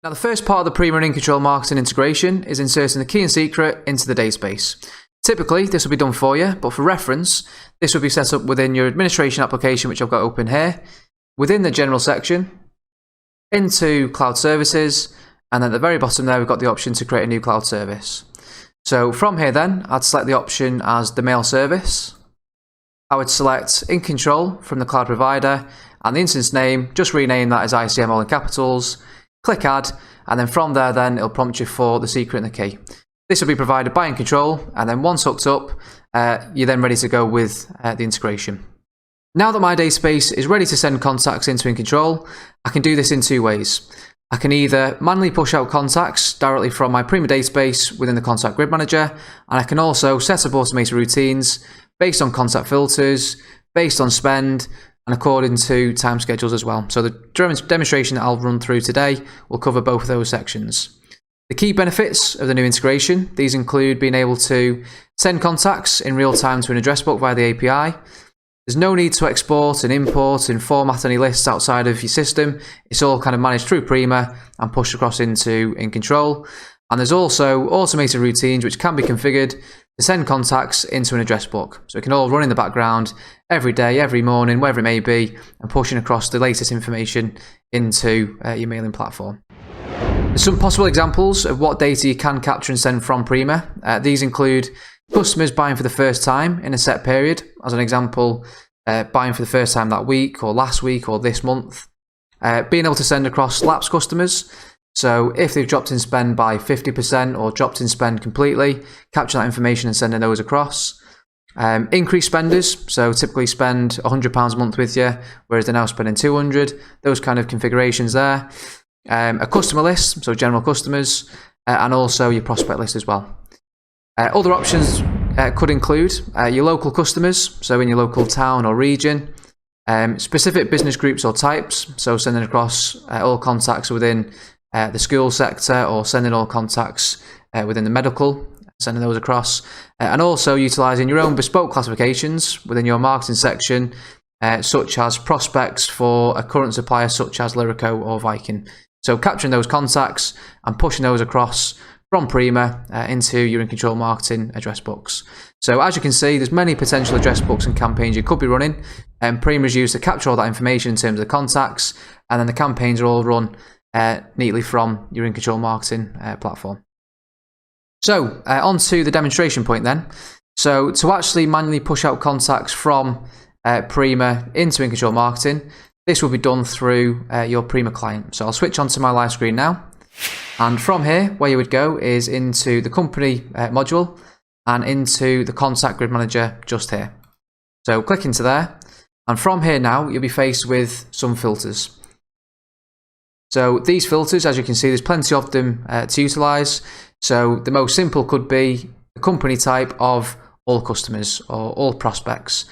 Now, the first part of the Prima and InControl marketing integration is inserting the key and secret into the database. Typically, this will be done for you, but for reference, this will be set up within your administration application, which I've got open here, within the general section, into cloud services, and then at the very bottom there, we've got the option to create a new cloud service. So from here then, I'd select the option as the mail service. I would select InControl from the cloud provider, and the instance name, just rename that as ICM all in capitals. Click add, and then from there then it'll prompt you for the secret and the key. This will be provided by InControl, and then once hooked up, you're then ready to go with the integration. Now that my database is ready to send contacts into InControl, I can do this in two ways. I can either manually push out contacts directly from my Prima database within the Contact Grid Manager, and I can also set up automated routines based on contact filters, based on spend, and according to time schedules as well. So the demonstration that I'll run through today will cover both of those sections. The key benefits of the new integration, these include being able to send contacts in real time to an address book via the API. There's no need to export and import and format any lists outside of your system. It's all kind of managed through Prima and pushed across into InControl. And there's also automated routines which can be configured to send contacts into an address book. So it can all run in the background every day, every morning, wherever it may be, and pushing across the latest information into your mailing platform. There's some possible examples of what data you can capture and send from Prima. These include customers buying for the first time in a set period. As an example, buying for the first time that week or last week or this month. Being able to send across lapsed customers. So if they've dropped in spend by 50% or dropped in spend completely, capture that information and sending those across. Increased spenders, so typically spend £100 a month with you, whereas they're now spending 200. Those kind of configurations there. A customer list, so general customers, and also your prospect list as well. Other options could include your local customers, so in your local town or region. Specific business groups or types, so sending across all contacts within the school sector, or sending all contacts within the medical, sending those across, and also utilising your own bespoke classifications within your marketing section, such as prospects for a current supplier such as Lyrico or Viking. So capturing those contacts and pushing those across from Prima into your InControl marketing address books. So as you can see, there's many potential address books and campaigns you could be running, and Prima is used to capture all that information in terms of the contacts, and then the campaigns are all run neatly from your InControl marketing platform. So on to the demonstration point then. So to actually manually push out contacts from Prima into InControl marketing, this will be done through your Prima client. So I'll switch onto my live screen now. And from here, where you would go is into the company module and into the Contact Grid Manager just here. So click into there. And from here now, you'll be faced with some filters. So these filters, as you can see, there's plenty of them to utilise. So the most simple could be the company type of all customers or all prospects.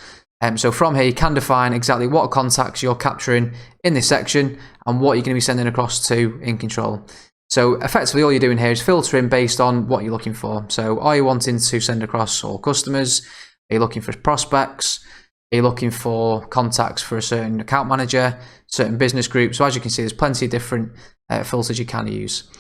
So from here, you can define exactly what contacts you're capturing in this section and what you're going to be sending across to InControl. So effectively, all you're doing here is filtering based on what you're looking for. So are you wanting to send across all customers? Are you looking for prospects? Are you looking for contacts for a certain account manager, certain business group? So as you can see, there's plenty of different filters you can use.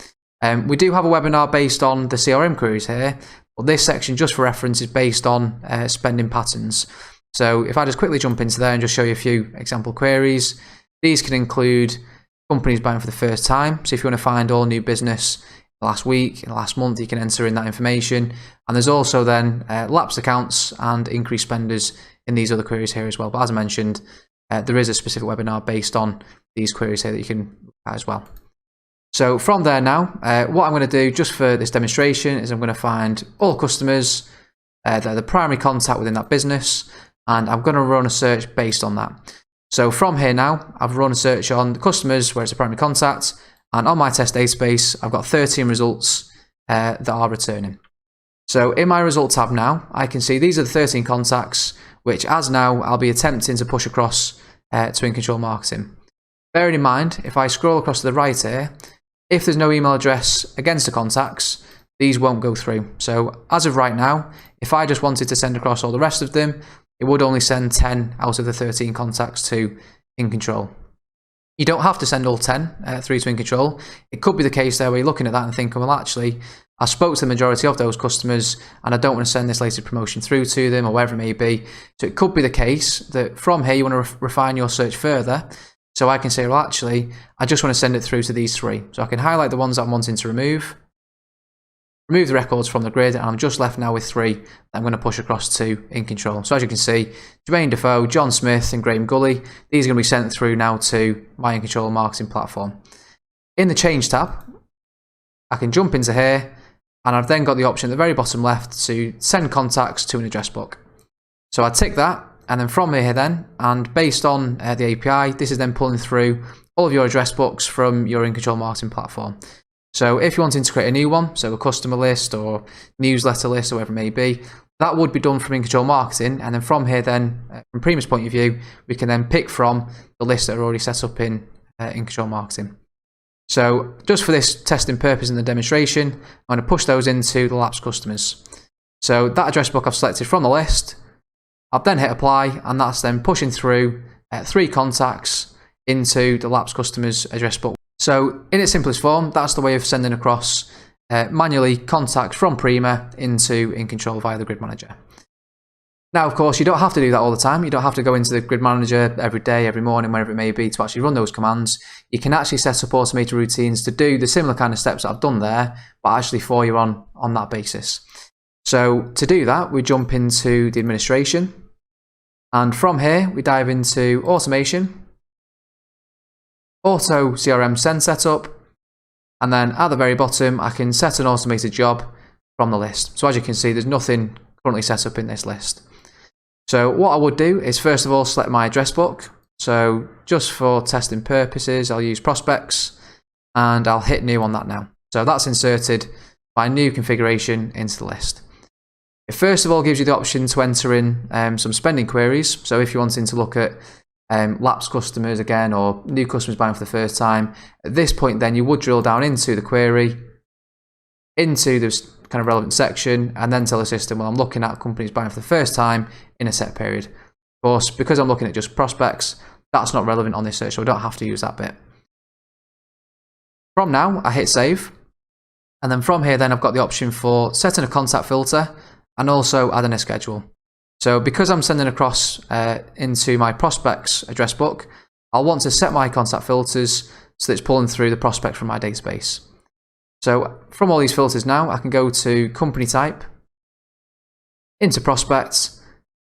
We do have a webinar based on the CRM queries here, but this section, just for reference, is based on spending patterns. So if I just quickly jump into there and just show you a few example queries, these can include companies buying for the first time. So if you want to find all new business last week, in the last month, you can enter in that information. And there's also then lapsed accounts and increased spenders in these other queries here as well. But as I mentioned, there is a specific webinar based on these queries here that you can look at as well. So from there now, what I'm going to do just for this demonstration is I'm going to find all customers, they're the primary contact within that business, and I'm going to run a search based on that. So from here now, I've run a search on the customers where it's a primary contact, and on my test database, I've got 13 results that are returning. So in my result tab now, I can see these are the 13 contacts, which as now I'll be attempting to push across to InControl marketing. Bearing in mind, if I scroll across to the right here, If there's no email address against the contacts, these won't go through. So as of right now, if I just wanted to send across all the rest of them, it would only send 10 out of the 13 contacts to InControl. You don't have to send all 10 through to InControl. It could be the case there where you're looking at that and thinking, well, actually, I spoke to the majority of those customers and I don't want to send this latest promotion through to them or whatever it may be. So it could be the case that from here you want to refine your search further. So I can say, well, actually, I just want to send it through to these 3. So I can highlight the ones that I'm wanting to remove the records from the grid, and I'm just left now with 3 that I'm going to push across to InControl. So as you can see, Jermaine Defoe, John Smith and Graham Gully, these are going to be sent through now to my InControl marketing platform. In the Change tab, I can jump into here, and I've then got the option at the very bottom left to send contacts to an address book. So I tick that, and then from here then, and based on the API, this is then pulling through all of your address books from your InControl marketing platform. So if you're wanting to create a new one, so a customer list or newsletter list or whatever it may be, that would be done from InControl marketing. And then from here then, from Prima's point of view, we can then pick from the lists that are already set up in InControl marketing. So just for this testing purpose in the demonstration, I'm going to push those into the lapsed customers. So that address book I've selected from the list, I'll then hit apply, and that's then pushing through 3 contacts into the lapsed customers address book. So in its simplest form, that's the way of sending across manually contacts from Prima into InControl via the Grid Manager. Now, of course, you don't have to do that all the time. You don't have to go into the Grid Manager every day, every morning, wherever it may be, to actually run those commands. You can actually set up automated routines to do the similar kind of steps that I've done there, but actually for you on that basis. So to do that, we jump into the administration. And from here, we dive into automation, auto CRM send setup, and then at the very bottom, I can set an automated job from the list. So as you can see, there's nothing currently set up in this list. So what I would do is first of all select my address book. So just for testing purposes, I'll use prospects, and I'll hit new on that now. So that's inserted my new configuration into the list. It first of all gives you the option to enter in some spending queries. So if you're wanting to look at lapsed customers again, or new customers buying for the first time, at this point then you would drill down into the query, into this kind of relevant section, and then tell the system, well, I'm looking at companies buying for the first time in a set period. Of course, because I'm looking at just prospects, that's not relevant on this search, so I don't have to use that bit. From now, I hit save, and then from here then I've got the option for setting a contact filter and also adding a schedule. So because I'm sending across into my prospects address book, I'll want to set my contact filters so that it's pulling through the prospect from my database. So from all these filters now, I can go to company type, into prospects,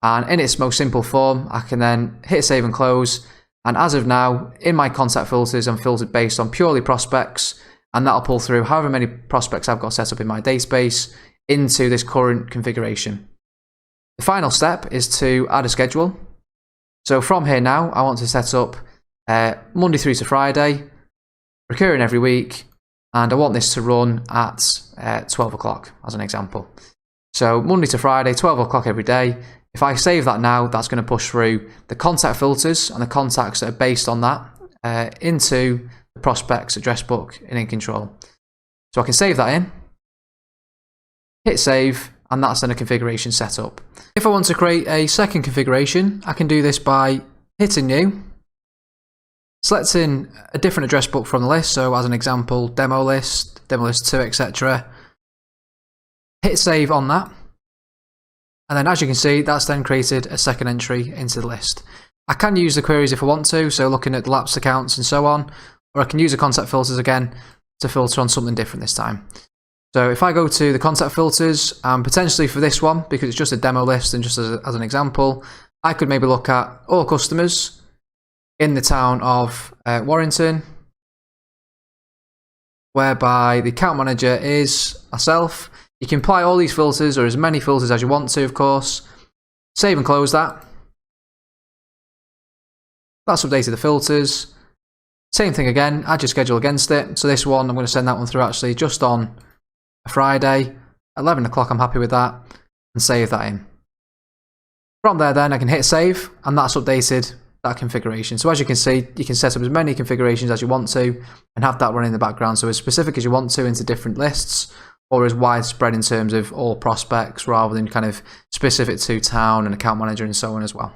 and in its most simple form, I can then hit save and close. And as of now, in my contact filters, I'm filtered based on purely prospects, and that'll pull through however many prospects I've got set up in my database into this current configuration. The final step is to add a schedule. So from here now, I want to set up Monday through to Friday, recurring every week, and I want this to run at 12 o'clock as an example. So Monday to Friday, 12 o'clock every day. If I save that now, that's going to push through the contact filters and the contacts that are based on that into the prospects address book in InControl. So I can save that in, hit save, and that's then a configuration set up. If I want to create a second configuration, I can do this by hitting new, selecting a different address book from the list, so as an example, demo list 2, etc. Hit save on that, and then as you can see, that's then created a second entry into the list. I can use the queries if I want to, so looking at the lapsed accounts and so on, or I can use the contact filters again to filter on something different this time. So if I go to the contact filters, potentially for this one, because it's just a demo list and just as an example, I could maybe look at all customers in the town of Warrington, whereby the account manager is myself. You can apply all these filters, or as many filters as you want to, of course. Save and close that. That's updated the filters. Same thing again, add your schedule against it. So this one, I'm going to send that one through actually just on a Friday, 11 o'clock, I'm happy with that, and save that in. From there then, I can hit save, and that's updated that configuration. So as you can see, you can set up as many configurations as you want to and have that running in the background. So as specific as you want to into different lists, or as widespread in terms of all prospects rather than kind of specific to town and account manager and so on as well.